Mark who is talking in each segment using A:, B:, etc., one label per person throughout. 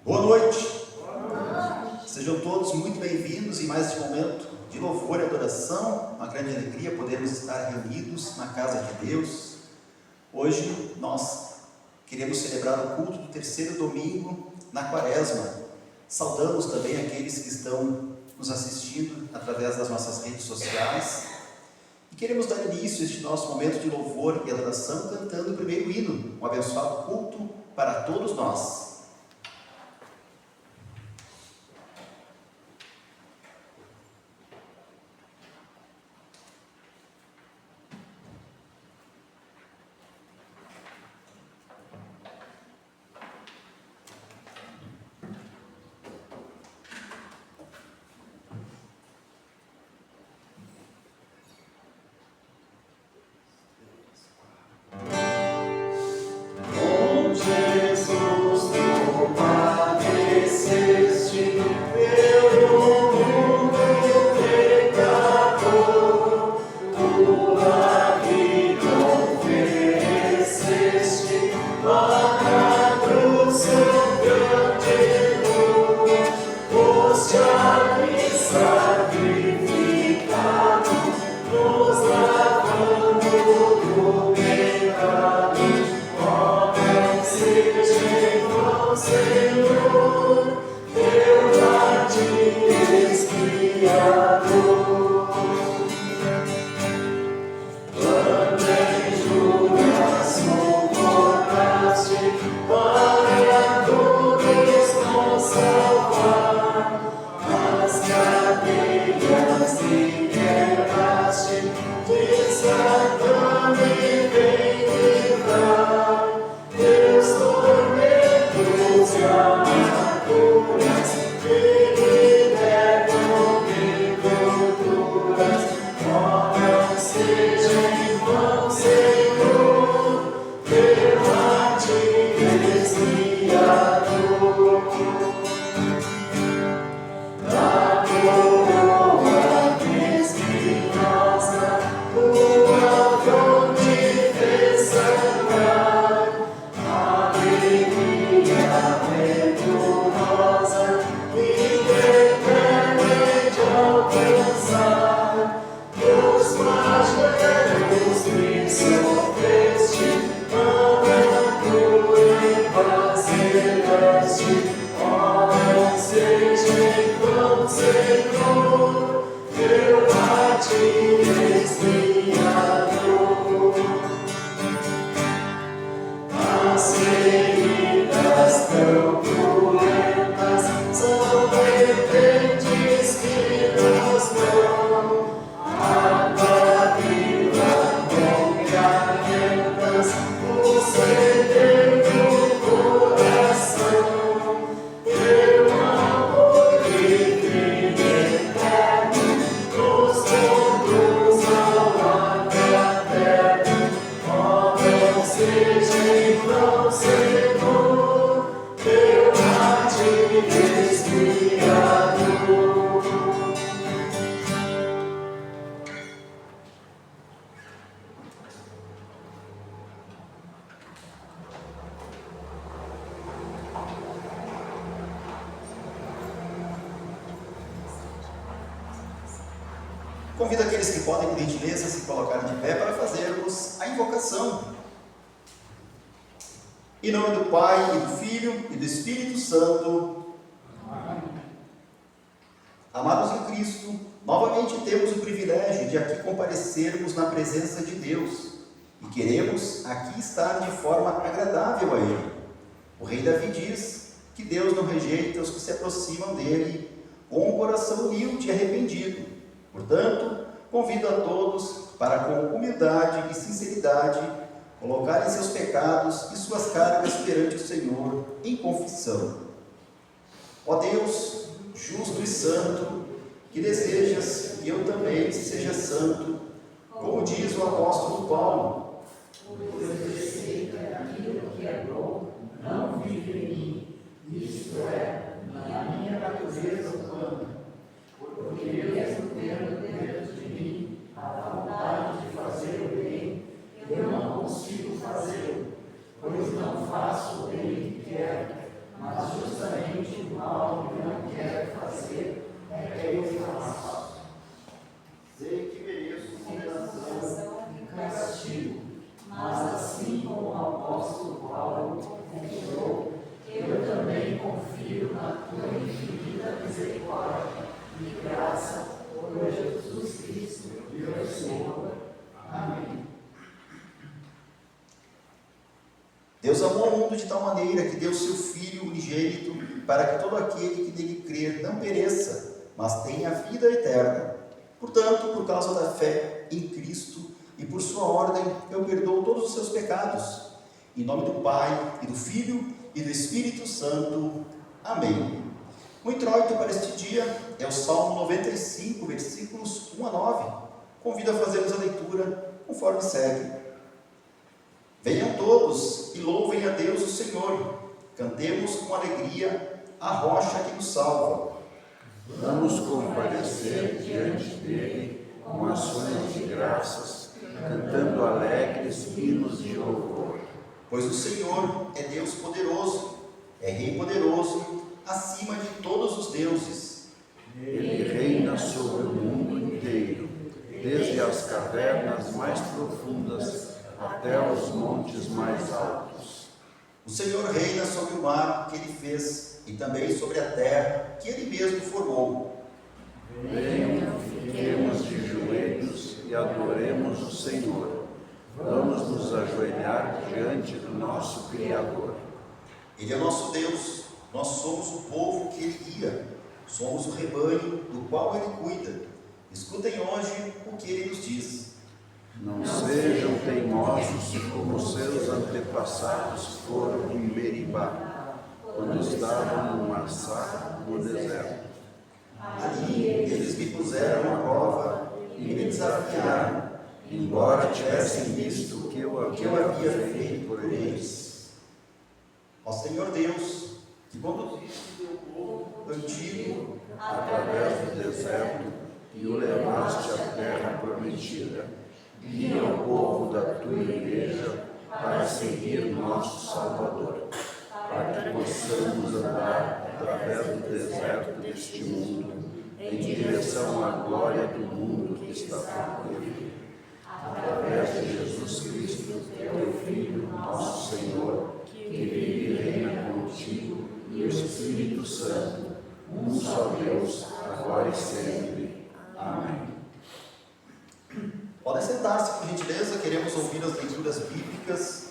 A: Boa noite. Sejam todos muito bem-vindos em mais este momento de louvor e adoração. Uma grande alegria podermos estar reunidos na casa de Deus. Hoje nós queremos celebrar o culto do terceiro domingo na Quaresma. Saudamos também aqueles que estão nos assistindo através das nossas redes sociais. E queremos dar início a este nosso momento de louvor e adoração cantando o primeiro hino, um abençoado culto para todos nós. Convido aqueles que podem, por gentileza, se colocar de pé para fazermos a invocação. Em nome do Pai, e do Filho, e do Espírito Santo. Amém. Amados em Cristo, novamente temos o privilégio de aqui comparecermos na presença de Deus e queremos aqui estar de forma agradável a Ele. O rei Davi diz que Deus não rejeita os que se aproximam dele com um coração humilde e arrependido. Portanto, convido a todos para, com humildade e sinceridade, colocarem seus pecados e suas cargas perante o Senhor em confissão. Ó Deus, justo e santo, que desejas que eu também seja santo, como diz o apóstolo Paulo.
B: Pois eu sei que aquilo que é bom não vive em mim, isto é, na minha natureza humana. Porque mesmo tendo dentro de mim a vontade de fazer o bem, eu não consigo fazê-lo, pois não faço o bem que quero, mas justamente
A: Deus amou o mundo de tal maneira que deu seu Filho unigênito, para que todo aquele que nele crer não pereça, mas tenha vida eterna. Portanto, por causa da fé em Cristo e por sua ordem, eu perdoo todos os seus pecados. Em nome do Pai, e do Filho, e do Espírito Santo. Amém. O introito para este dia é o Salmo 95, versículos 1 a 9. Convido a fazermos a leitura conforme segue. Venham todos e louvem a Deus o Senhor. Cantemos com alegria a rocha que nos salva.
C: Vamos comparecer diante dele com ações de graças, cantando alegres hinos de louvor.
A: Pois o Senhor é Deus poderoso, é Rei poderoso, acima de todos os deuses.
C: Ele reina sobre o mundo inteiro, desde as cavernas mais profundas até os montes mais altos.
A: O Senhor reina sobre o mar que ele fez e também sobre a terra que ele mesmo formou.
C: Venham, fiquemos de joelhos e adoremos o Senhor. Vamos nos ajoelhar diante do nosso Criador.
A: Ele é nosso Deus, nós somos o povo que ele guia, somos o rebanho do qual ele cuida. Escutem hoje o que ele nos diz.
C: Não sejam teimosos como seus antepassados foram em Meribá, quando estavam no Massá, no deserto.
A: Ali eles me puseram à prova e me desafiaram,
C: embora tivessem visto o que eu havia feito por eles.
A: Ó Senhor Deus, que conduziste o teu povo antigo
C: Através do deserto e o levaste à terra prometida, guia o povo da tua igreja para seguir nosso Salvador, para que possamos andar através do deserto deste mundo, em direção à glória do mundo que está por vir. Através de Jesus Cristo, teu Filho, nosso Senhor, que vive e reina contigo, e o Espírito Santo, um só Deus, agora e sempre. Amém.
A: Podem sentar-se, por gentileza, queremos ouvir as leituras bíblicas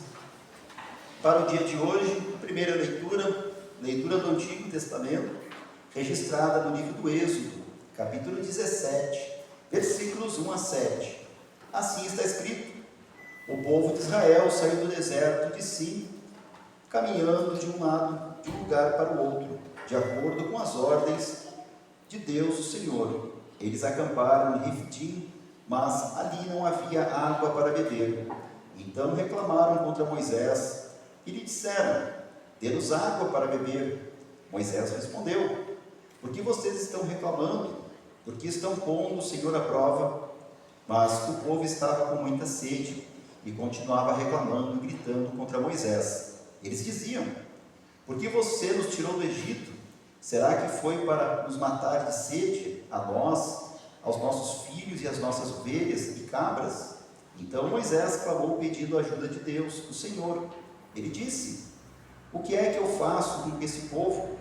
A: para o dia de hoje. Primeira leitura do Antigo Testamento, registrada no livro do Êxodo, capítulo 17, versículos 1 a 7. Assim está escrito: o povo de Israel saiu do deserto de Sim, caminhando de um lado, de um lugar para o outro, de acordo com as ordens de Deus, o Senhor. Eles acamparam em Refidim, mas ali não havia água para beber. Então reclamaram contra Moisés e lhe disseram: dê-nos água para beber. Moisés respondeu: por que vocês estão reclamando? Porque estão pondo o Senhor à prova? Mas o povo estava com muita sede e continuava reclamando e gritando contra Moisés. Eles diziam: por que você nos tirou do Egito? Será que foi para nos matar de sede, a nós, aos nossos filhos e às nossas ovelhas e cabras? Então Moisés clamou pedindo a ajuda de Deus, o Senhor. Ele disse: o que é que eu faço com esse povo?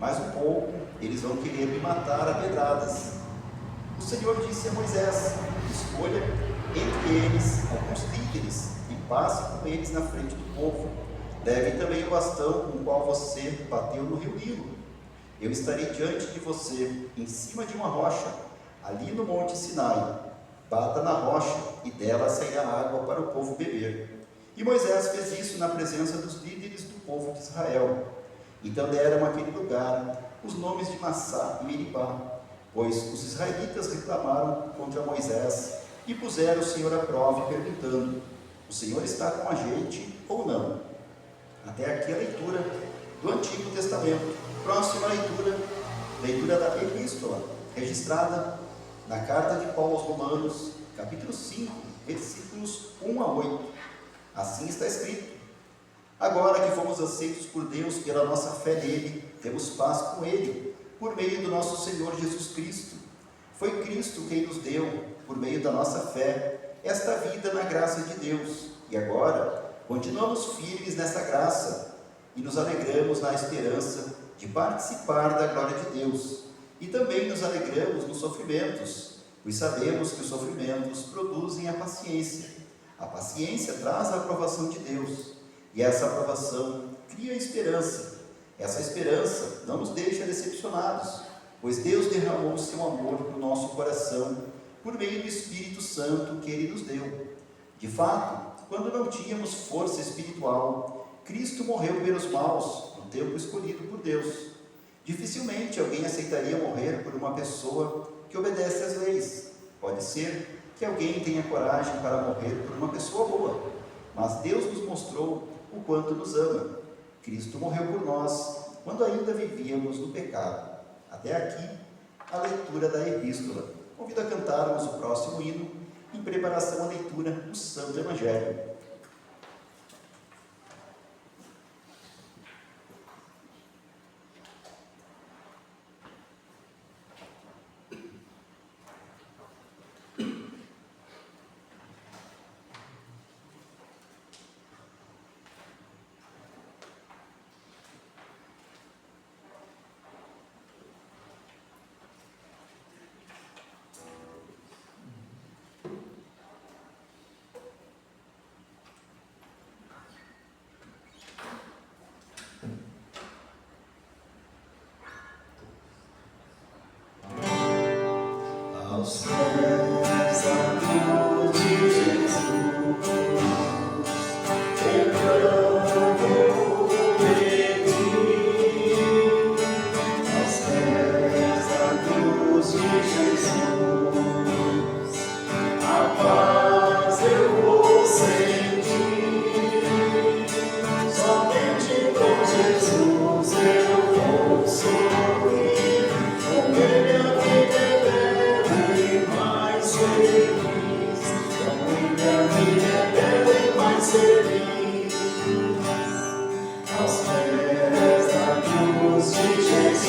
A: Mais um pouco, eles vão querer me matar a pedradas. O Senhor disse a Moisés: escolha entre eles alguns líderes e passe com eles na frente do povo. Leve também o bastão com o qual você bateu no rio Nilo. Eu estarei diante de você, em cima de uma rocha, ali no monte Sinai. Bata na rocha, e dela sairá água para o povo beber. E Moisés fez isso na presença dos líderes do povo de Israel. Então deram àquele lugar os nomes de Massá e Meribá, pois os israelitas reclamaram contra Moisés e puseram o Senhor à prova, perguntando: o Senhor está com a gente ou não? Até aqui a leitura do Antigo Testamento. Próxima leitura da Epístola, registrada na carta de Paulo aos Romanos, capítulo 5, versículos 1 a 8. Assim está escrito: agora que fomos aceitos por Deus pela nossa fé nele, temos paz com ele, por meio do nosso Senhor Jesus Cristo. Foi Cristo quem nos deu, por meio da nossa fé, esta vida na graça de Deus. E agora, continuamos firmes nessa graça e nos alegramos na esperança de participar da glória de Deus. E também nos alegramos nos sofrimentos, pois sabemos que os sofrimentos produzem a paciência. A paciência traz a aprovação de Deus. E essa aprovação cria esperança. Essa esperança não nos deixa decepcionados, pois Deus derramou o seu amor no nosso coração por meio do Espírito Santo que Ele nos deu. De fato, quando não tínhamos força espiritual, Cristo morreu pelos maus, no tempo escolhido por Deus. Dificilmente alguém aceitaria morrer por uma pessoa que obedece às leis. Pode ser que alguém tenha coragem para morrer por uma pessoa boa, mas Deus nos mostrou o quanto nos ama. Cristo morreu por nós quando ainda vivíamos no pecado. Até aqui, a leitura da epístola. Convido a cantarmos o próximo hino em preparação à leitura do Santo Evangelho.
B: Aos pés da cruz de Jesus, eu vou pedir. Aos pés da cruz de Jesus, a paz eu vou sentir. Somente com Jesus eu vou sorrir. Com Ele a vida é mais feliz, com Ele a vida é bela e mais feliz. Aos pés da cruz de Jesus,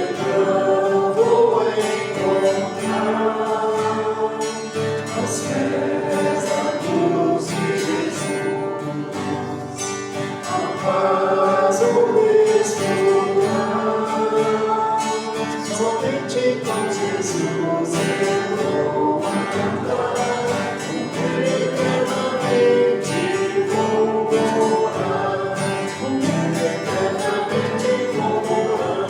B: eu vou encontrar. Aos pés da cruz de Jesus, a paz vou desfrutar. Somente com Jesus eu vou cantar, com Ele eternamente vou morar, com Ele eternamente vou morar.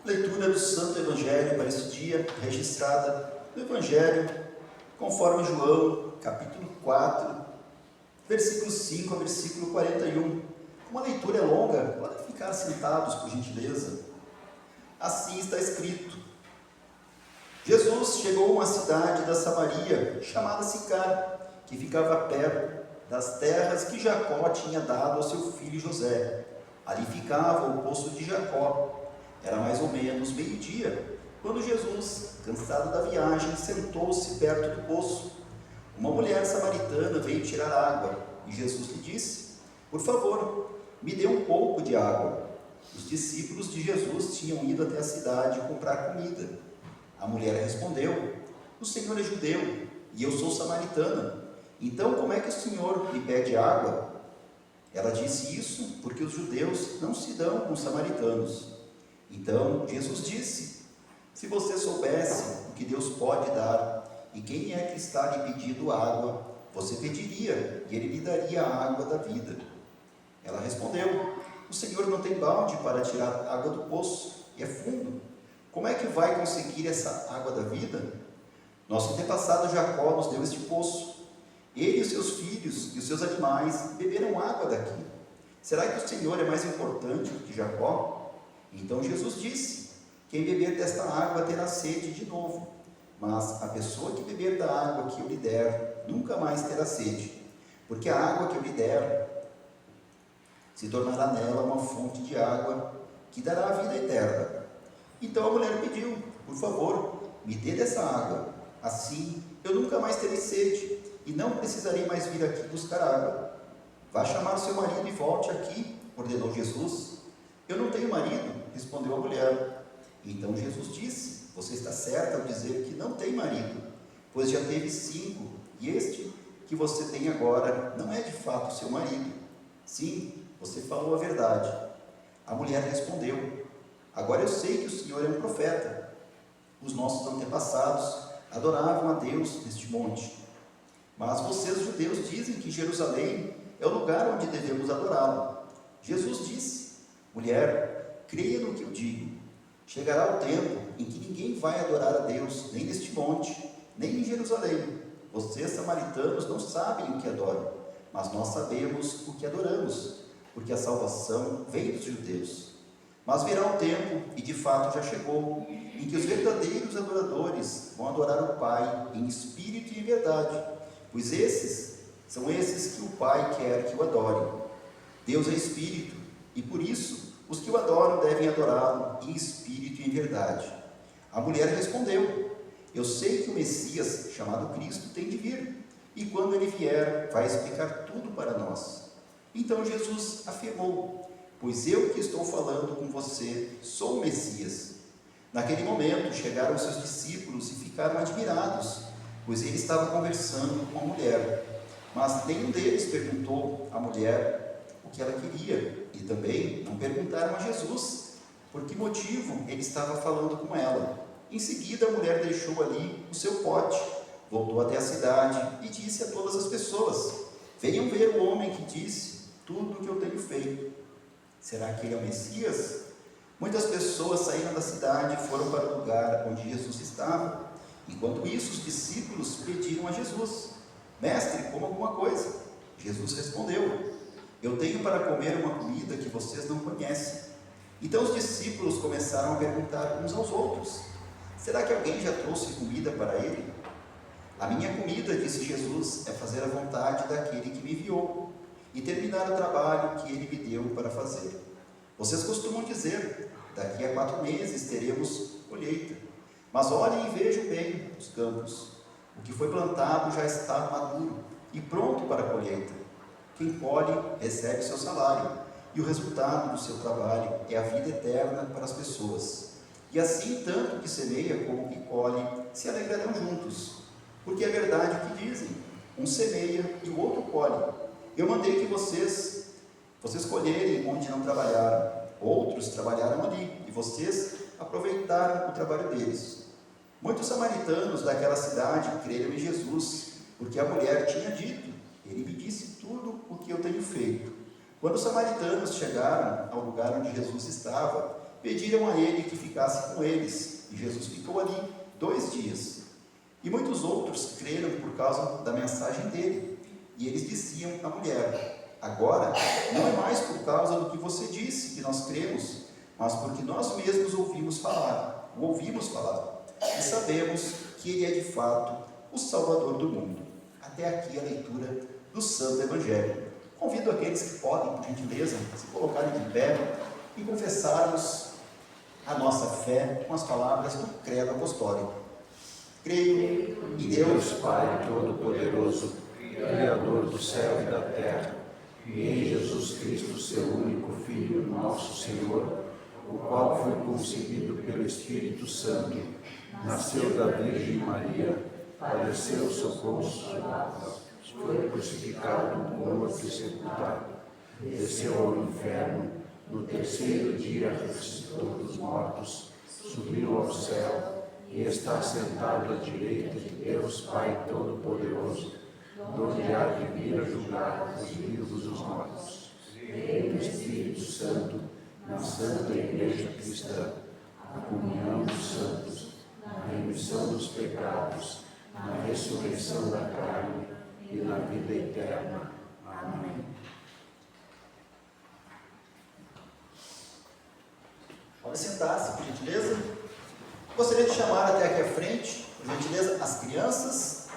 A: Leitura do Santo Evangelho para este dia, registrada no Evangelho, conforme João, capítulo 4, versículo 5 a versículo 41. Uma leitura é longa, podem ficar sentados, por gentileza. Assim está escrito: Jesus chegou a uma cidade da Samaria, chamada Sicar, que ficava perto das terras que Jacó tinha dado ao seu filho José. Ali ficava o poço de Jacó. Era mais ou menos meio-dia, quando Jesus, cansado da viagem, sentou-se perto do poço. Uma mulher samaritana veio tirar água, e Jesus lhe disse: por favor, me dê um pouco de água. Os discípulos de Jesus tinham ido até a cidade comprar comida. A mulher respondeu: o Senhor é judeu, e eu sou samaritana. Então como é que o Senhor me pede água? Ela disse isso porque os judeus não se dão com os samaritanos. Então Jesus disse: se você soubesse o que Deus pode dar e quem é que está lhe pedindo água, você pediria e Ele lhe daria a água da vida. Ela respondeu: o Senhor não tem balde para tirar água do poço, e é fundo. Como é que vai conseguir essa água da vida? Nosso antepassado Jacó nos deu este poço. Ele e os seus filhos e os seus animais beberam água daqui. Será que o Senhor é mais importante do que Jacó? Então Jesus disse: quem beber desta água terá sede de novo, mas a pessoa que beber da água que eu lhe der nunca mais terá sede, porque a água que eu lhe der se tornará nela uma fonte de água que dará a vida eterna. Então a mulher pediu: por favor, me dê dessa água, assim eu nunca mais terei sede e não precisarei mais vir aqui buscar água. Vá chamar seu marido e volte aqui, ordenou Jesus. Eu não tenho marido, respondeu a mulher. Então Jesus disse: você está certa ao dizer que não tem marido, pois já teve 5, e este que você tem agora não é de fato seu marido. Sim, você falou a verdade. A mulher respondeu: agora eu sei que o Senhor é um profeta. Os nossos antepassados adoravam a Deus neste monte. Mas vocês, judeus, dizem que Jerusalém é o lugar onde devemos adorá-lo. Jesus disse: mulher, creia no que eu digo. Chegará o tempo em que ninguém vai adorar a Deus, nem neste monte, nem em Jerusalém. Vocês, samaritanos, não sabem o que adoram, mas nós sabemos o que adoramos, porque a salvação vem dos judeus. Mas virá um tempo, e de fato já chegou, em que os verdadeiros adoradores vão adorar o Pai em espírito e em verdade, pois são esses que o Pai quer que o adorem. Deus é espírito, e por isso os que o adoram devem adorá-lo em espírito e em verdade. A mulher respondeu: eu sei que o Messias, chamado Cristo, tem de vir, e quando ele vier, vai explicar tudo para nós. Então Jesus afirmou: pois eu que estou falando com você sou o Messias. Naquele momento chegaram seus discípulos e ficaram admirados, pois ele estava conversando com a mulher. Mas nenhum deles perguntou à mulher o que ela queria, e também não perguntaram a Jesus por que motivo ele estava falando com ela. Em seguida, a mulher deixou ali o seu pote, voltou até a cidade e disse a todas as pessoas: venham ver o homem que disse tudo o que eu tenho feito. Será que ele é o Messias? Muitas pessoas saíram da cidade e foram para o lugar onde Jesus estava. Enquanto isso, os discípulos pediram a Jesus: mestre, coma alguma coisa. Jesus respondeu: eu tenho para comer uma comida que vocês não conhecem. Então os discípulos começaram a perguntar uns aos outros: será que alguém já trouxe comida para ele? A minha comida, disse Jesus, é fazer a vontade daquele que me enviou e terminar o trabalho que ele me deu para fazer. Vocês costumam dizer: daqui a 4 meses teremos colheita. Mas olhem e vejam bem os campos. O que foi plantado já está maduro e pronto para a colheita. Quem colhe recebe seu salário, e o resultado do seu trabalho é a vida eterna para as pessoas. E assim, tanto o que semeia como o que colhe se alegrarão juntos. Porque é verdade o que dizem: um semeia e o outro colhe. Eu mandei que vocês colherem onde não trabalharam. Outros trabalharam ali, e vocês aproveitaram o trabalho deles. Muitos samaritanos daquela cidade creram em Jesus, porque a mulher tinha dito: ele me disse tudo o que eu tenho feito. Quando os samaritanos chegaram ao lugar onde Jesus estava, pediram a ele que ficasse com eles, e Jesus ficou ali 2 dias. E muitos outros creram por causa da mensagem dele, e eles diziam à mulher: agora não é mais por causa do que você disse que nós cremos, mas porque nós mesmos o ouvimos falar, e sabemos que ele é de fato o Salvador do mundo. Até aqui a leitura do Santo Evangelho. Convido aqueles que podem, por gentileza, se colocarem de pé e confessarmos a nossa fé com as palavras do Credo Apostólico. Creio em Deus
C: Pai Todo-Poderoso, Criador do céu e da terra, e em Jesus Cristo, seu único Filho, nosso Senhor, o qual foi concebido pelo Espírito Santo, nasceu da Virgem Maria, padeceu sob Pôncio Pilatos, foi crucificado, morto e sepultado, desceu ao inferno, no 3º dia ressuscitou dos mortos, subiu ao céu e está sentado à direita de Deus Pai Todo-Poderoso, donde há de vir a julgar os vivos e os mortos. Creio no Espírito Santo, na Santa Igreja Cristã, a comunhão dos santos, na remissão dos pecados, na ressurreição da carne e na vida eterna. Amém.
A: Pode sentar-se, por gentileza. Gostaria de chamar até aqui à frente, por gentileza, as crianças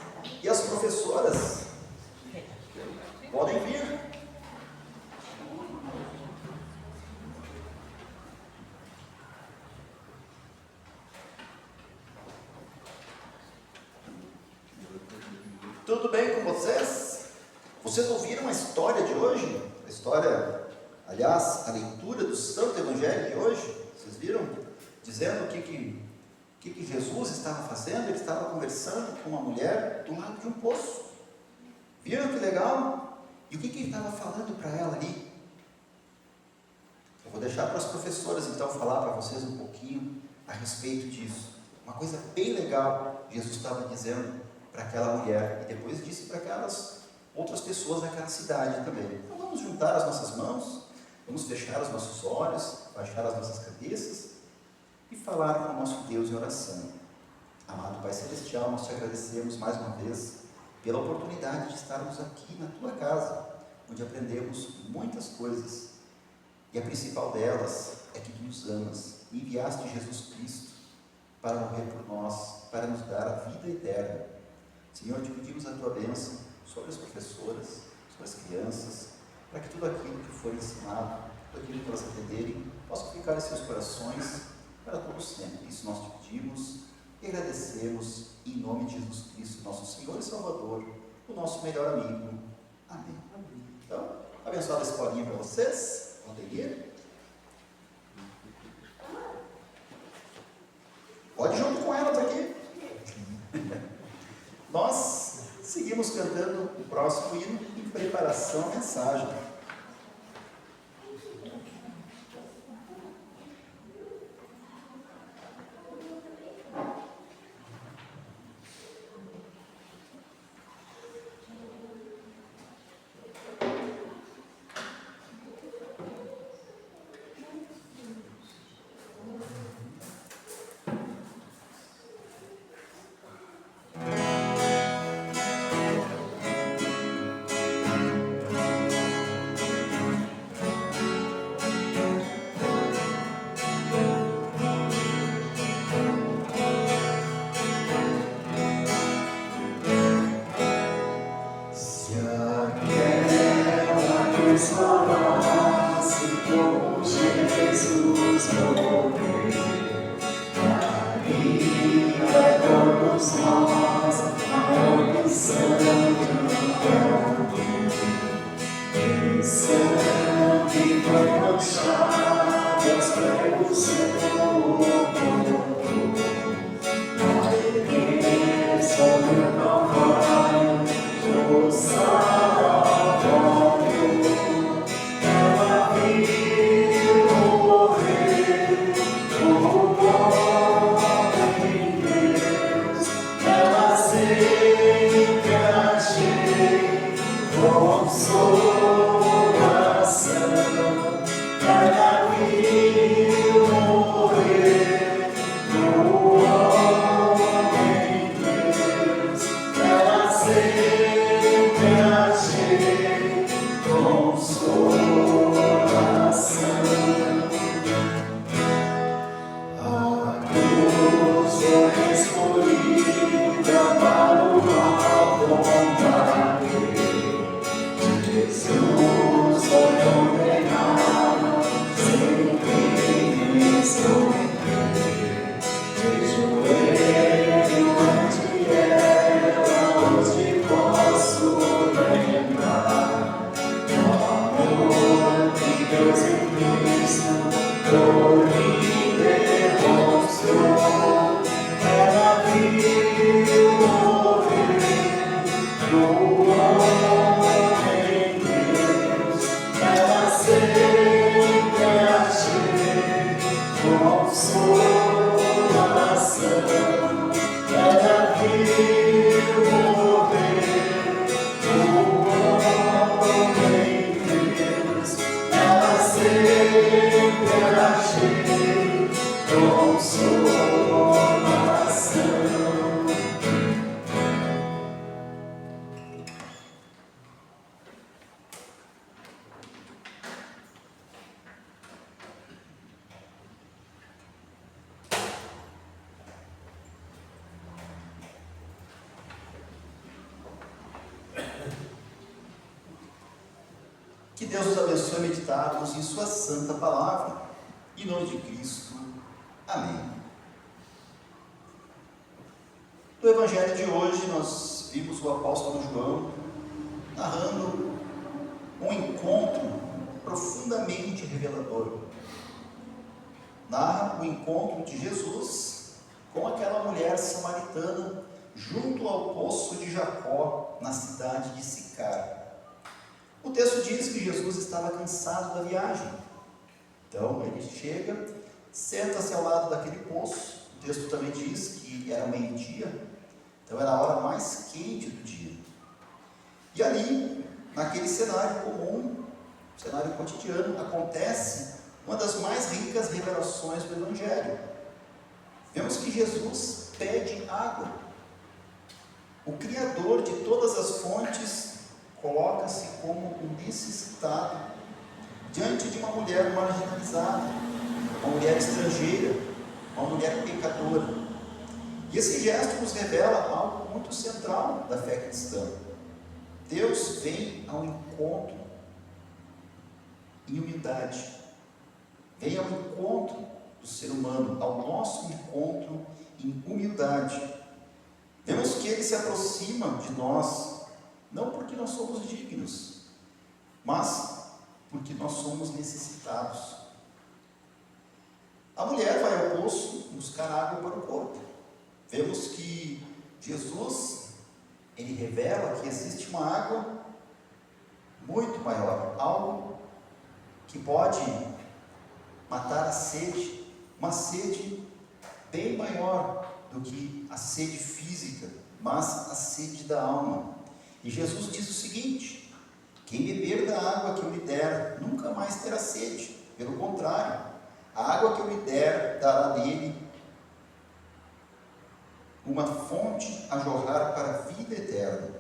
A: e as professoras. Podem vir. Tudo bem com vocês? Vocês ouviram a história de hoje? A história, aliás, a leitura do Santo Evangelho de hoje? Vocês viram? Dizendo o que Jesus estava fazendo. Ele estava conversando com uma mulher do lado de um poço. Viram que legal? E o que ele estava falando para ela ali? Eu vou deixar para as professoras então falar para vocês um pouquinho a respeito disso. Uma coisa bem legal Jesus estava dizendo para aquela mulher e depois disse para aquelas outras pessoas daquela cidade também. Então vamos juntar as nossas mãos, vamos fechar os nossos olhos, baixar as nossas cabeças e falar com o nosso Deus em oração. Amado Pai Celestial, nós te agradecemos mais uma vez pela oportunidade de estarmos aqui na tua casa, onde aprendemos muitas coisas. E a principal delas é que tu nos amas e enviaste Jesus Cristo para morrer por nós, para nos dar a vida eterna. Senhor, te pedimos a tua bênção sobre as professoras, sobre as crianças, para que tudo aquilo que foi ensinado, tudo aquilo que elas aprenderem, possa ficar em seus corações para todo sempre. Isso nós te pedimos e agradecemos em nome de Jesus Cristo, nosso Senhor e Salvador, o nosso melhor amigo. Amém. Então, abençoada escolinha para vocês. Podem ir. Pode ir junto com elas aqui. Nós seguimos cantando o próximo hino em preparação à mensagem. Que Deus nos abençoe a meditarmos em sua santa palavra. Em nome de Cristo. Amém. No Evangelho de hoje, nós vimos o apóstolo João narrando um encontro profundamente revelador. Narra o encontro de Jesus com aquela mulher samaritana junto ao poço de Jacó, na cidade de Sicar. O texto diz que Jesus estava cansado da viagem. Então ele chega, senta-se ao lado daquele poço. O texto também diz que era meio-dia, então era a hora mais quente do dia. E ali, naquele cenário comum, cenário cotidiano, acontece uma das mais ricas revelações do Evangelho. Vemos que Jesus pede água. O Criador de todas as fontes coloca-se como um necessitado diante de uma mulher marginalizada, uma mulher estrangeira, uma mulher pecadora. E esse gesto nos revela algo muito central da fé cristã. Deus vem ao encontro em humildade, vem ao encontro do ser humano, ao nosso encontro em humildade. Vemos que Ele se aproxima de nós, não porque nós somos dignos, mas porque nós somos necessitados. A mulher vai ao poço buscar água para o corpo. Vemos que Jesus, Ele revela que existe uma água muito maior, algo que pode matar a sede, uma sede bem maior do que a sede física, mas a sede da alma. E Jesus diz o seguinte: quem beber da água que eu lhe der, nunca mais terá sede. Pelo contrário, a água que eu lhe der dará nele uma fonte a jorrar para a vida eterna.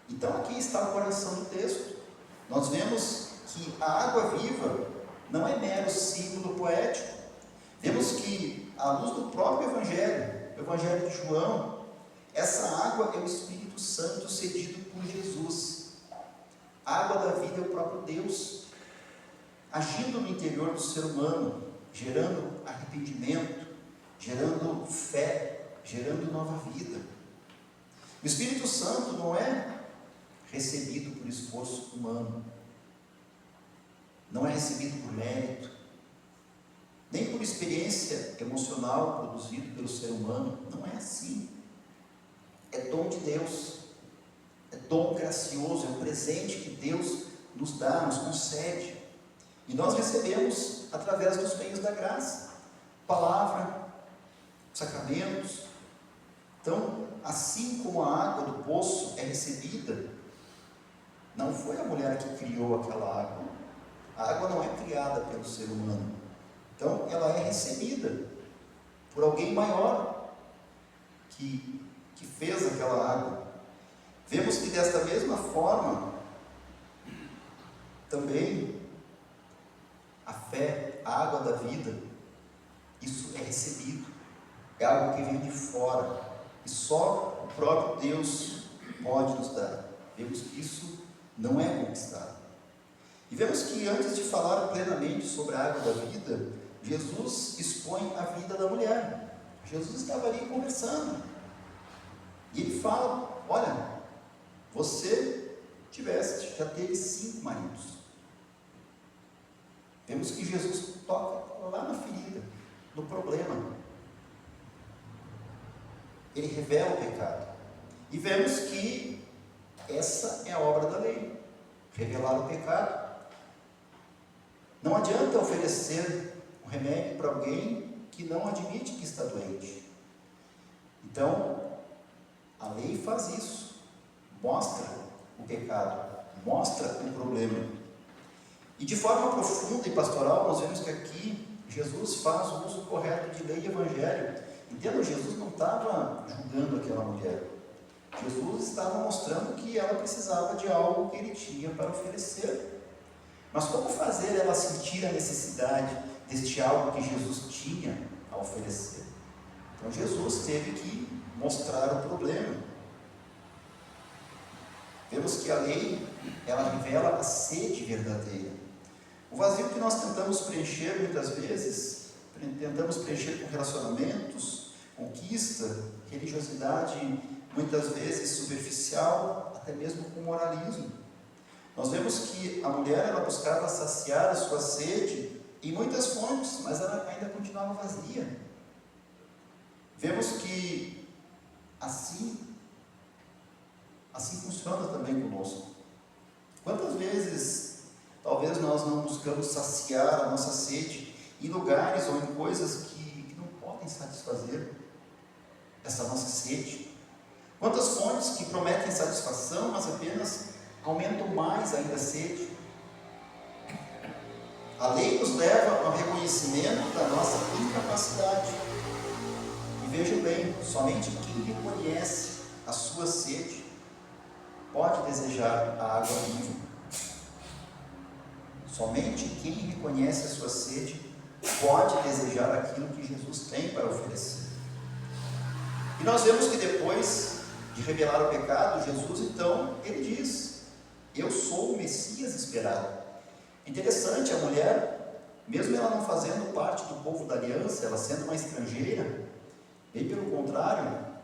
A: Então aqui está o coração do texto. Nós vemos que a água viva não é mero símbolo poético. Vemos que, à luz do próprio Evangelho, o Evangelho de João, essa água é o Espírito Santo cedido por Jesus. A água da vida é o próprio Deus, agindo no interior do ser humano, gerando arrependimento, gerando fé, gerando nova vida. O Espírito Santo não é recebido por esforço humano, não é recebido por mérito, nem por experiência emocional produzida pelo ser humano. Não é assim. É dom de Deus, é dom gracioso, é um presente que Deus nos dá, nos concede. E nós recebemos através dos meios da graça, palavra, sacramentos. Então, assim como a água do poço é recebida, não foi a mulher que criou aquela água. A água não é criada pelo ser humano. Então, ela é recebida por alguém maior que fez aquela água. Vemos que desta mesma forma, também, a fé, a água da vida, isso é recebido. É algo que vem de fora. E só o próprio Deus pode nos dar. Vemos que isso não é conquistado. E vemos que antes de falar plenamente sobre a água da vida, Jesus expõe a vida da mulher. Jesus estava ali conversando. E ele fala: olha, você já teve 5 maridos. Vemos que Jesus toca lá na ferida, no problema. Ele revela o pecado. E vemos que essa é a obra da lei, revelar o pecado. Não adianta oferecer um remédio para alguém que não admite que está doente. Então, a lei faz isso, mostra o pecado, mostra o problema. E de forma profunda e pastoral, nós vemos que aqui Jesus faz o uso correto de lei e evangelho. Entenda, Jesus não estava julgando aquela mulher. Jesus estava mostrando que ela precisava de algo que ele tinha para oferecer. Mas como fazer ela sentir a necessidade deste algo que Jesus tinha a oferecer? Então Jesus teve que mostrar o problema. Vemos que a lei, ela revela a sede verdadeira. O vazio que nós tentamos preencher muitas vezes, tentamos preencher com relacionamentos, conquista, religiosidade, muitas vezes superficial, até mesmo com moralismo. Nós vemos que a mulher, ela buscava saciar a sua sede em muitas fontes, mas ela ainda continuava vazia. Vemos que Assim funciona também conosco. Quantas vezes, talvez nós não buscamos saciar a nossa sede em lugares ou em coisas que não podem satisfazer essa nossa sede? Quantas fontes que prometem satisfação, mas apenas aumentam mais ainda a sede? A lei nos leva ao reconhecimento da nossa incapacidade. E vejam bem, somente quem reconhece a sua sede pode desejar a água viva. Somente quem reconhece a sua sede pode desejar aquilo que Jesus tem para oferecer. E nós vemos que depois de revelar o pecado, Jesus então, ele diz: eu sou o Messias esperado. Interessante, a mulher, mesmo ela não fazendo parte do povo da aliança, ela sendo uma estrangeira, bem pelo contrário,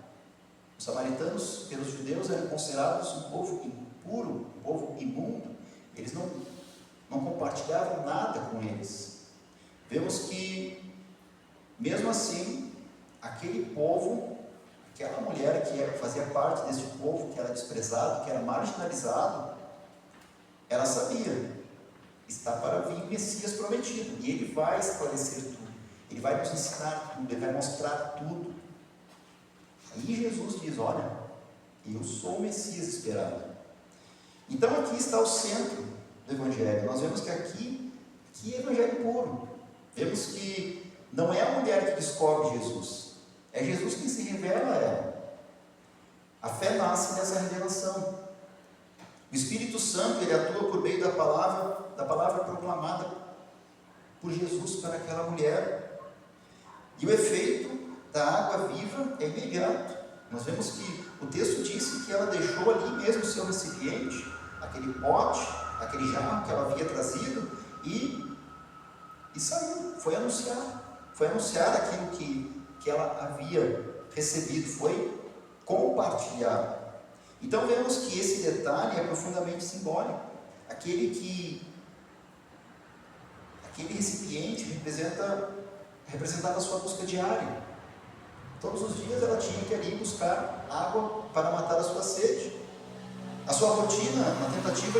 A: os samaritanos, pelos judeus, eram considerados um povo impuro, um povo imundo. Eles não compartilhavam nada com eles. Vemos que, mesmo assim, aquele povo, aquela mulher que fazia parte desse povo, que era desprezado, que era marginalizado, ela sabia: está para vir o Messias prometido, e ele vai esclarecer tudo, ele vai nos ensinar tudo, ele vai mostrar tudo. Aí Jesus diz: olha, eu sou o Messias esperado. Então aqui está o centro do Evangelho. Nós vemos que aqui é Evangelho puro. Vemos que não é a mulher que descobre Jesus, é Jesus quem se revela a ela. A fé nasce dessa revelação. O Espírito Santo, ele atua por meio da palavra proclamada por Jesus para aquela mulher. E o efeito da água viva é imediato. Nós vemos que o texto disse que ela deixou ali mesmo o seu recipiente, aquele pote, aquele jarro que ela havia trazido, e saiu, foi anunciar aquilo que ela havia recebido, foi compartilhar. Então vemos que esse detalhe é profundamente simbólico. Aquele recipiente representava a sua busca diária. Todos os dias ela tinha que ali buscar água para matar a sua sede. A sua rotina na tentativa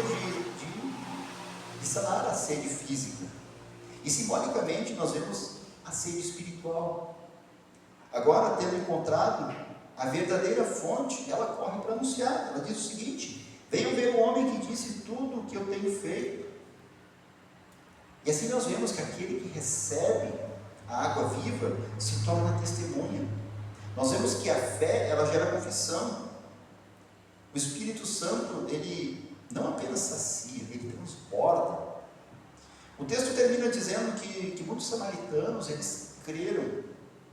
A: de sanar a sede física. E simbolicamente nós vemos a sede espiritual. Agora, tendo encontrado a verdadeira fonte, ela corre para anunciar. Ela diz o seguinte: venham ver o homem que disse tudo o que eu tenho feito. E assim nós vemos que aquele que recebe a água viva se torna testemunha. Nós vemos que a fé, ela gera confissão. O Espírito Santo, ele não apenas sacia, ele transborda. O texto termina dizendo que muitos samaritanos, eles creram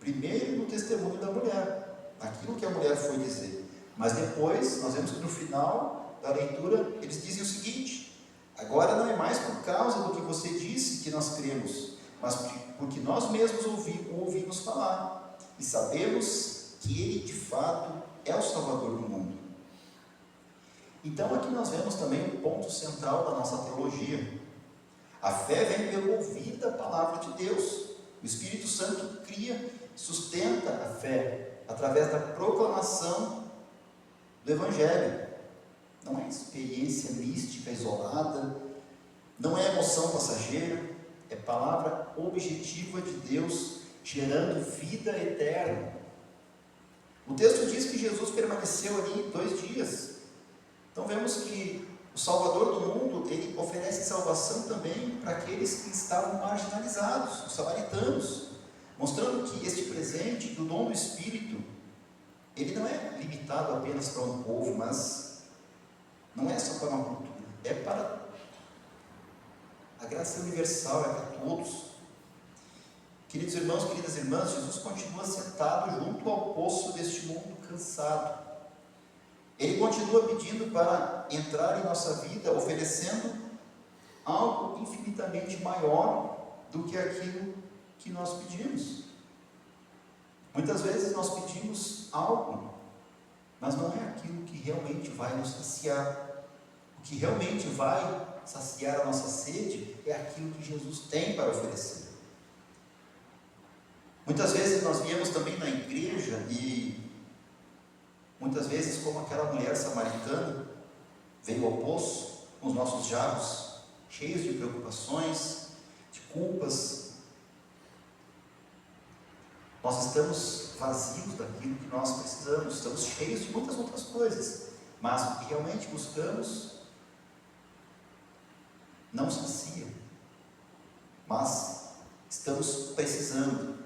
A: primeiro no testemunho da mulher, aquilo que a mulher foi dizer. Mas depois, nós vemos que no final da leitura, eles dizem o seguinte: agora não é mais por causa do que você disse que nós cremos, mas porque nós mesmos ouvimos falar, e sabemos que Ele de fato é o Salvador do mundo. Então aqui nós vemos também um ponto central da nossa teologia. A fé vem pelo ouvir da palavra de Deus. O Espírito Santo cria, sustenta a fé através da proclamação do Evangelho. Não é experiência mística isolada, não é emoção passageira, é palavra objetiva de Deus, gerando vida eterna. O texto diz que Jesus permaneceu ali 2 dias. Então vemos que o Salvador do mundo, ele oferece salvação também para aqueles que estavam marginalizados, os samaritanos, mostrando que este presente do dom do Espírito, ele não é limitado apenas para um povo, mas não é só para uma cultura, é para a graça universal, é para todos. Queridos irmãos, queridas irmãs, Jesus continua sentado junto ao poço deste mundo cansado. Ele continua pedindo para entrar em nossa vida, oferecendo algo infinitamente maior do que aquilo que nós pedimos. Muitas vezes nós pedimos algo, mas não é aquilo que realmente vai nos saciar. O que realmente vai saciar a nossa sede é aquilo que Jesus tem para oferecer. Muitas vezes nós viemos também na igreja e muitas vezes como aquela mulher samaritana, veio ao poço com os nossos jarros cheios de preocupações, de culpas. Nós estamos vazios daquilo que nós precisamos, estamos cheios de muitas outras coisas, mas o que realmente buscamos não sacia, mas estamos precisando.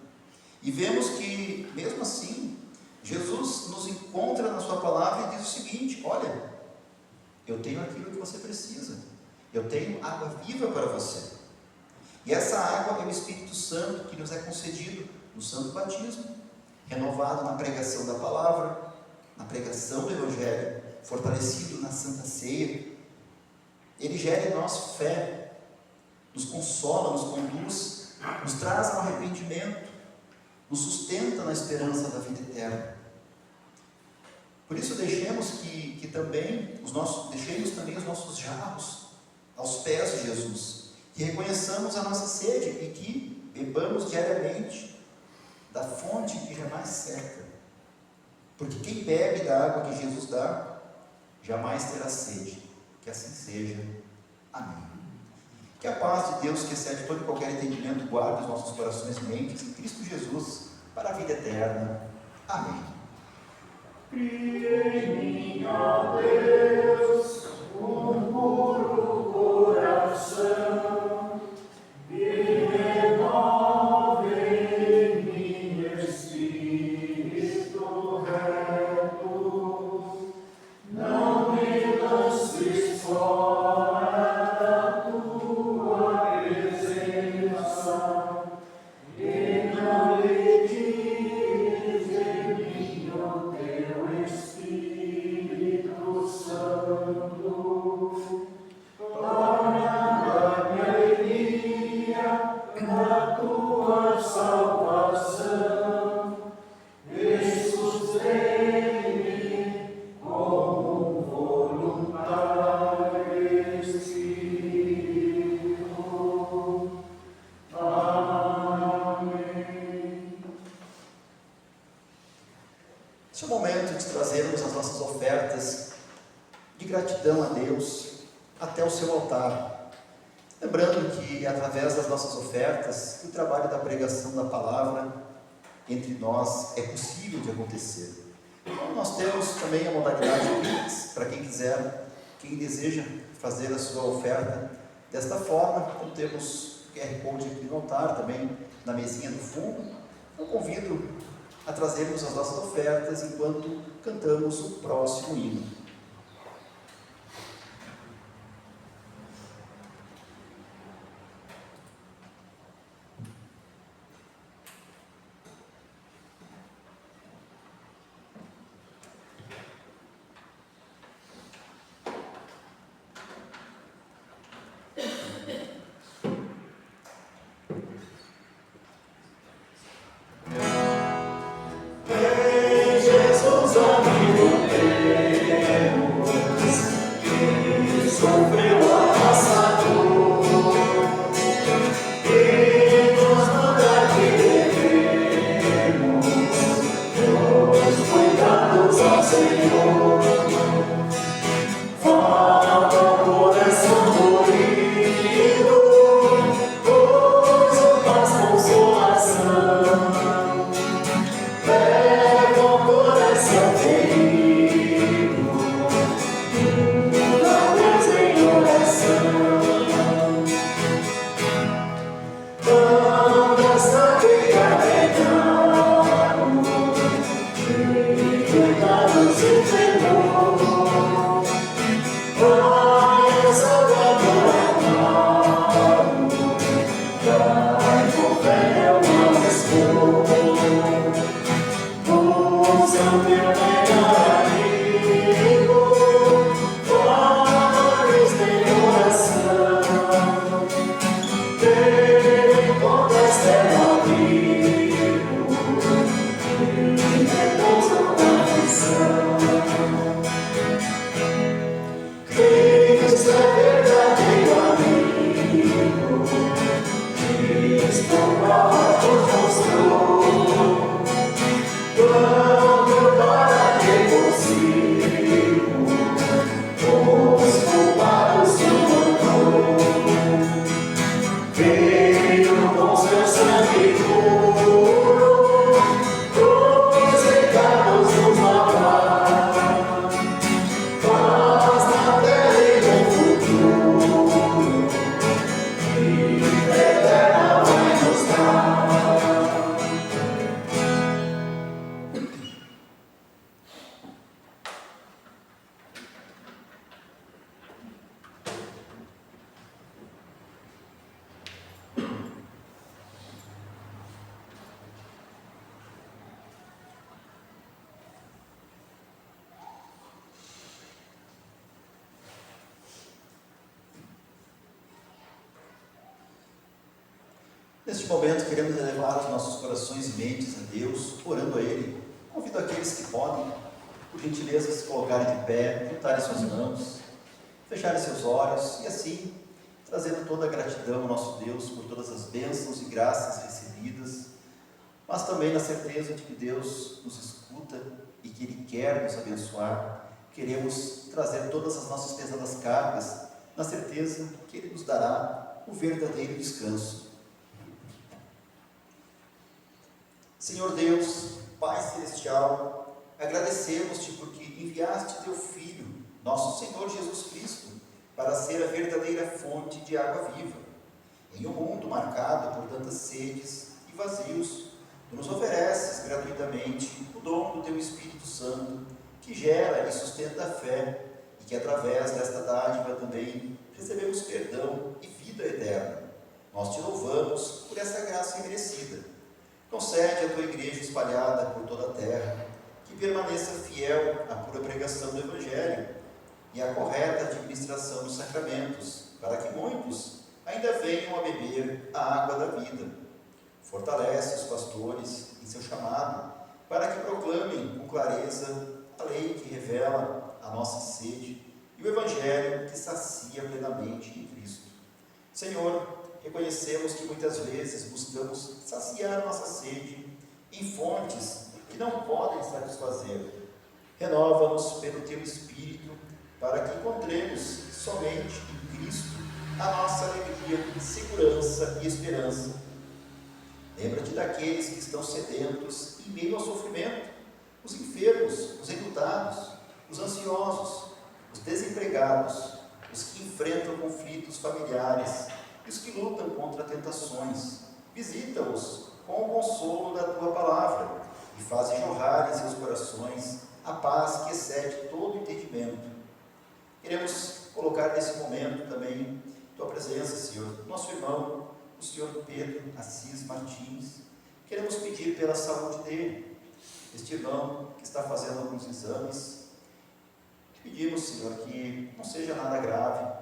A: E vemos que, mesmo assim, Jesus nos encontra na sua palavra e diz o seguinte: olha, eu tenho aquilo que você precisa, eu tenho água viva para você. E essa água é o Espírito Santo que nos é concedido no santo batismo, renovado na pregação da palavra, na pregação do Evangelho, fortalecido na Santa Ceia. Ele gera em nós fé, nos consola, nos conduz, nos traz ao arrependimento, nos sustenta na esperança da vida eterna. Por isso deixemos também os nossos jarros aos pés de Jesus, que reconheçamos a nossa sede e que bebamos diariamente da fonte que jamais seca, porque quem bebe da água que Jesus dá, jamais terá sede. Que assim seja. Amém. Que a paz de Deus, que excede todo e qualquer entendimento, guarde os nossos corações e mentes em Cristo Jesus, para a vida eterna. Amém.
C: Crie em mim, ó Deus, um puro coração, e renove em mim espírito reto. Não me lances fora da tua presença, e não lhe tires de mim o teu Espírito Santo. Torna-me a alegria da tua salvação, e sustém-me como um voluntário espírito. Amém.
A: Esse é o momento de trazermos as nossas ofertas de gratidão a Deus até o seu altar. Lembrando que, através das nossas ofertas, o trabalho da pregação da palavra entre nós é possível de acontecer. Então, nós temos também a modalidade Pix, para quem quiser, quem deseja fazer a sua oferta desta forma. Então, temos o QR Code aqui no altar, também na mesinha do fundo. Eu convido a trazermos as nossas ofertas enquanto cantamos o próximo hino. Jesus, amigo teu. Neste momento, queremos elevar os nossos corações e mentes a Deus, orando a Ele. Convido aqueles que podem, por gentileza, se colocarem de pé, juntarem suas mãos, fecharem seus olhos e assim, trazendo toda a gratidão ao nosso Deus por todas as bênçãos e graças recebidas, mas também na certeza de que Deus nos escuta e que Ele quer nos abençoar. Queremos trazer todas as nossas pesadas cargas, na certeza que Ele nos dará o verdadeiro descanso. Senhor Deus, Pai Celestial, agradecemos-te porque enviaste teu Filho, nosso Senhor Jesus Cristo, para ser a verdadeira fonte de água viva. Em um mundo marcado por tantas sedes e vazios, tu nos ofereces gratuitamente o dom do teu Espírito Santo, que gera e sustenta a fé, e que através desta dádiva também recebemos perdão e vida eterna. Nós te louvamos por essa graça imerecida. Concede à tua igreja espalhada por toda a terra, que permaneça fiel à pura pregação do Evangelho e à correta administração dos sacramentos, para que muitos ainda venham a beber a água da vida. Fortalece os pastores em seu chamado, para que proclamem com clareza a lei que revela a nossa sede e o Evangelho que sacia plenamente em Cristo. Senhor, reconhecemos que muitas vezes buscamos saciar nossa sede em fontes que não podem satisfazer. Renova-nos pelo teu Espírito, para que encontremos somente em Cristo a nossa alegria, segurança e esperança. Lembra-te daqueles que estão sedentos em meio ao sofrimento, os enfermos, os enlutados, os ansiosos, os desempregados, os que enfrentam conflitos familiares e os que lutam contra tentações. Visita-os com o consolo da tua palavra e faze jorrar em seus corações a paz que excede todo entendimento. Queremos colocar nesse momento também tua presença, Senhor, nosso irmão, o Senhor Pedro Assis Martins. Queremos pedir pela saúde dele, este irmão que está fazendo alguns exames. Te pedimos, Senhor, que não seja nada grave,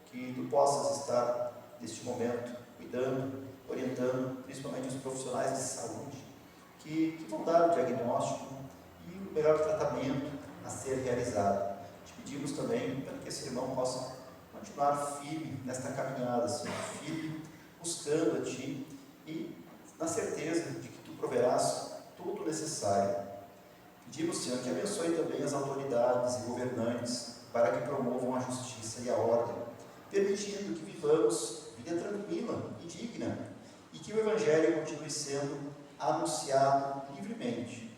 A: que tu possas estar neste momento cuidando, orientando, principalmente os profissionais de saúde, que vão dar o diagnóstico e o melhor tratamento a ser realizado. Te pedimos também para que esse irmão possa continuar firme nesta caminhada, Senhor, firme, buscando a Ti e na certeza de que Tu proverás tudo o necessário. Pedimos, Senhor, que abençoe também as autoridades e governantes para que promovam a justiça e a ordem, permitindo que vivamos vida tranquila e digna e que o Evangelho continue sendo anunciado livremente.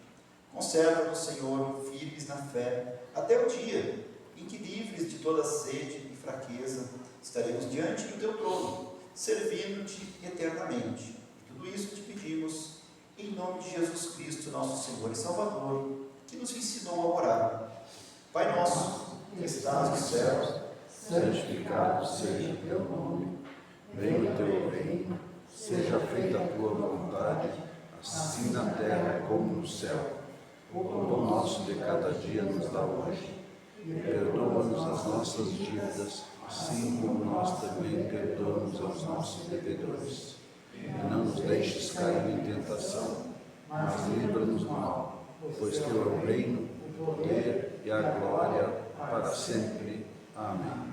A: Conserva-nos, Senhor, firmes na fé, até o dia em que, livres de toda sede e fraqueza, estaremos diante do Teu trono, servindo-Te eternamente. E tudo isso te pedimos em nome de Jesus Cristo, nosso Senhor e Salvador, que nos ensinou a orar. Pai nosso, que estás nos céus,
C: santificado seja o teu nome. Venha o teu reino, seja feita a tua vontade, assim na terra como no céu. O pão nosso de cada dia nos dá hoje. Perdoa-nos as nossas dívidas, assim como nós também perdoamos aos nossos devedores. E não nos deixes cair em tentação, mas livra-nos do mal, pois teu é o reino, o poder e a glória para sempre. Amém.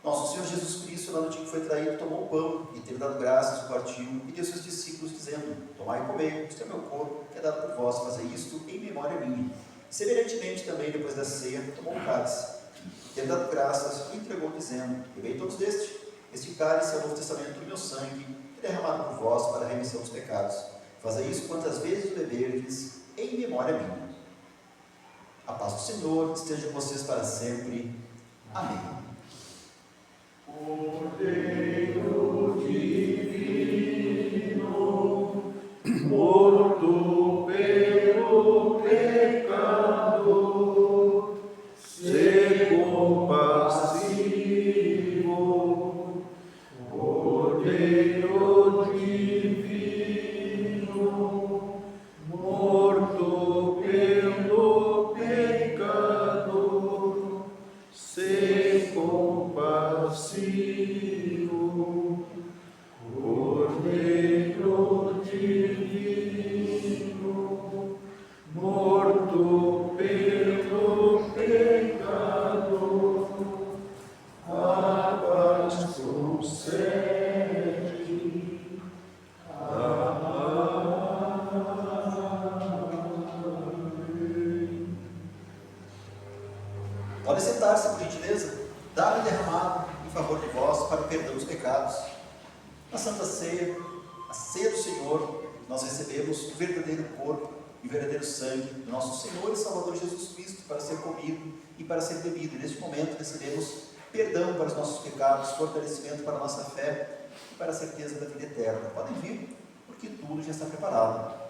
A: Nosso Senhor Jesus Cristo, na noite em que foi traído, tomou o pão e, tendo dado graças, o partiu e deu aos seus discípulos, dizendo: Tomai e comei, este é meu corpo, que é dado por vós, fazei isto em memória minha. E, semelhantemente, também, depois da ceia, tomou o cálice, e, tendo dado graças, o entregou, dizendo: Bebei todos deste, este cálice é o novo testamento do meu sangue, que é derramado por vós para a remissão dos pecados. Fazei isso quantas vezes o beberdes, em memória minha. A paz do Senhor esteja com vocês para sempre. Amém.
C: Cordeiro divino, morto pelo pecado, se compassivo. Cordeiro divino, vazio, Cordeiro divino, morto pelo pecado, a paz concede. Amém.
A: Pode sentar-se, por gentileza. Dá-me derramado em favor de vós para o perdão dos pecados. Na Santa Ceia, a ceia do Senhor, nós recebemos o verdadeiro corpo e o verdadeiro sangue do nosso Senhor e Salvador Jesus Cristo para ser comido e para ser bebido. E neste momento recebemos perdão para os nossos pecados, fortalecimento para a nossa fé e para a certeza da vida eterna. Podem vir, porque tudo já está preparado.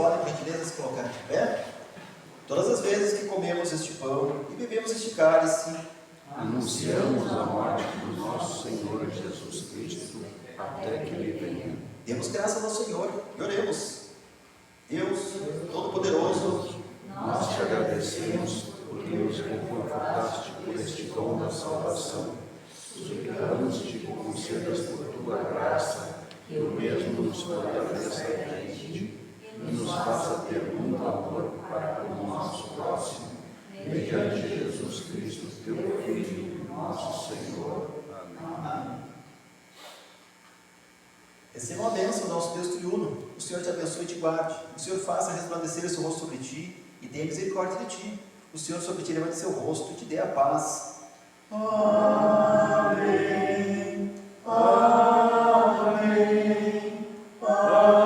A: podem, por gentileza, se colocar de pé? Todas as vezes que comemos este pão e bebemos este cálice,
C: anunciamos a morte do nosso Senhor Jesus Cristo, até que Ele venha.
A: Demos graças ao Senhor e oremos. Deus Todo-Poderoso,
C: nós te agradecemos porque nos reconfortaste por este dom da salvação. Suplicamos-te que concedas por tua graça que o mesmo nos fortaleça em ti e nos faça ter muito amor para com o nosso próximo. Mediante Jesus Cristo, teu Filho, nosso Senhor. Amém.
A: Receba a bênção do nosso Deus triuno. O Senhor te abençoe e te guarde. O Senhor faça resplandecer o seu rosto sobre ti e tenha misericórdia de ti. O Senhor sobre ti levante seu rosto e te dê a paz. Amém. Amém. Amém.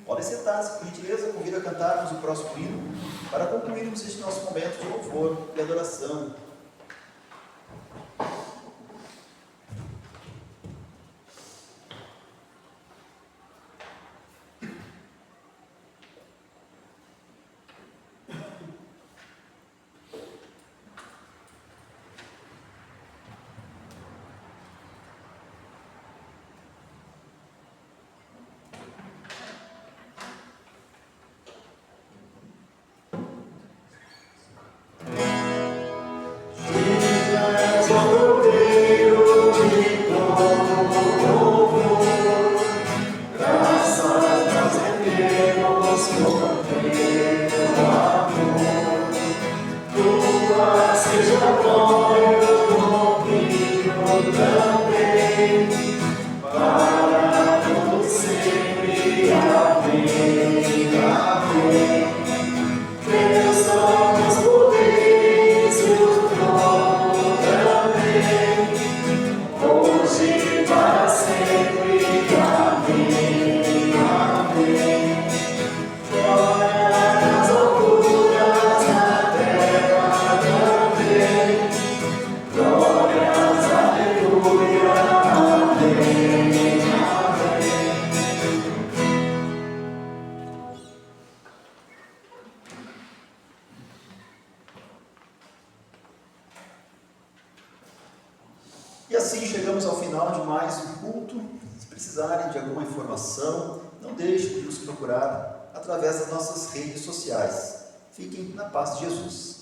A: Podem sentar-se, por gentileza, convido a cantarmos o próximo hino para concluirmos este nosso momento de louvor e adoração. E assim chegamos ao final de mais um culto. Se precisarem de alguma informação, não deixem de nos procurar através das nossas redes sociais. Fiquem na paz de Jesus.